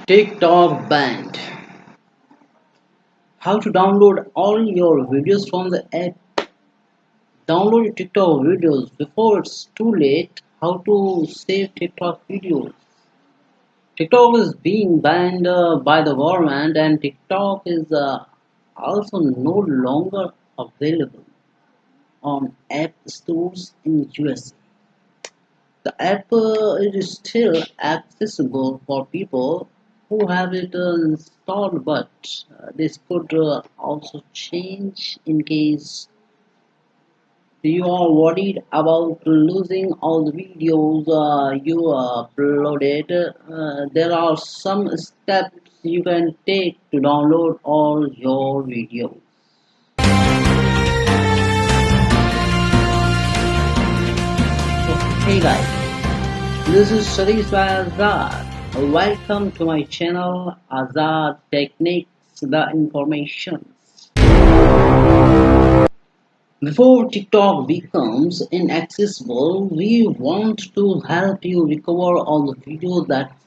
TikTok banned. How to download all your videos from the app. Download your TikTok videos before it's too late. How to save TikTok videos. TikTok is being banned by the government, and TikTok is also no longer available on app stores in US. The app is still accessible for people who have it installed, but this could also change in case you are worried about losing all the videos you uploaded. There are some steps you can take to download all your videos. So, hey guys, this is Sharif Azad. Welcome to my channel AZAD Techniques, the information. Before TikTok becomes inaccessible, we want to help you recover all the videos that's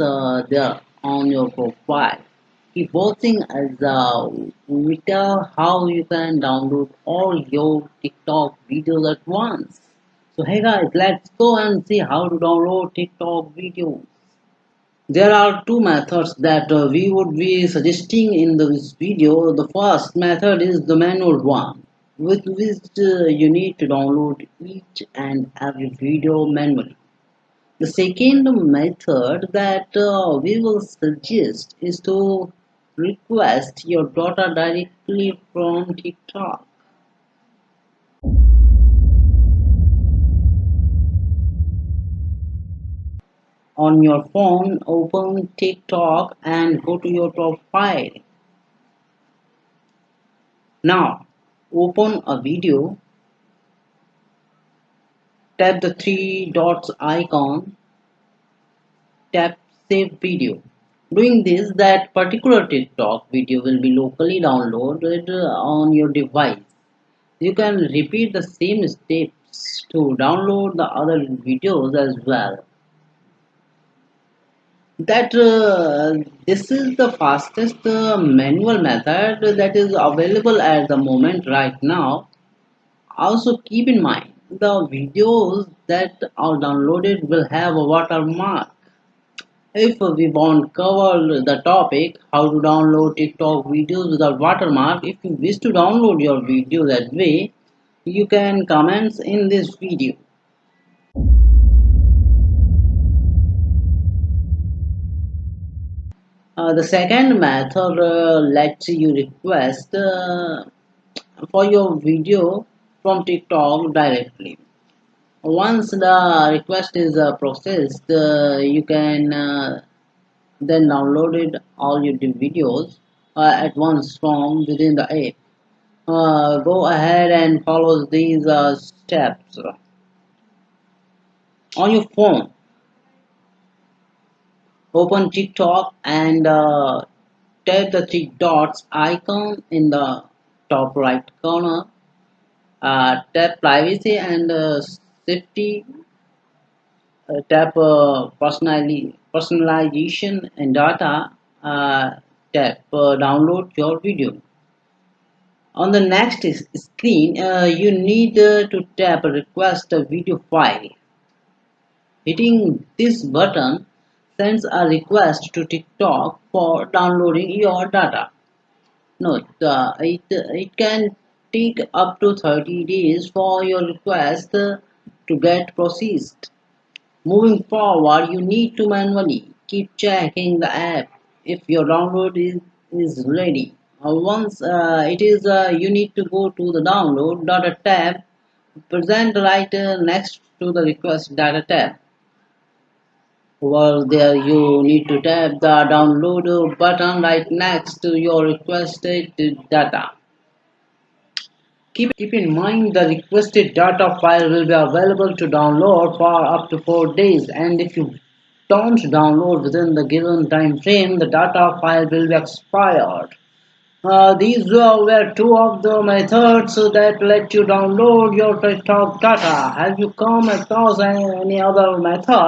there on your profile. Keep watching as we tell how you can download all your TikTok videos at once. So hey guys, let's go and see how to download TikTok videos. There are two methods that we would be suggesting in this video. The first method is the manual one, with which you need to download each and every video manually. The second method that we will suggest is to request your data directly from TikTok. On your phone, open TikTok and go to your profile. Now, open a video, tap the three dots icon, tap save video. Doing this, that particular TikTok video will be locally downloaded on your device. You can repeat the same steps to download the other videos as well. That this is the fastest manual method that is available at the moment right now. Also keep in mind the videos that are downloaded will have a watermark. If we won't cover the topic how to download TikTok videos without watermark, if you wish to download your video that way, you can comment in this video. The second method lets you request for your video from TikTok directly. Once the request is processed, you can then download it all your videos at once from within the app. Go ahead and follow these steps on your phone. Open TikTok and tap the three dots icon in the top right corner. Tap privacy and safety. Tap personalization and data. Tap download your video. On the next screen, you need to tap request a video file. Hitting this button sends a request to TikTok for downloading your data. Note, it can take up to 30 days for your request to get processed. Moving forward, you need to manually keep checking the app if your download is ready. Once it is, you need to go to the download data tab present right next to the request data tab. Over there, you need to tap the download button right next to your requested data. Keep in mind the requested data file will be available to download for up to 4 days, and if you don't download within the given time frame, the data file will be expired. These were two of the methods that let you download your TikTok data. Have you come across any other method?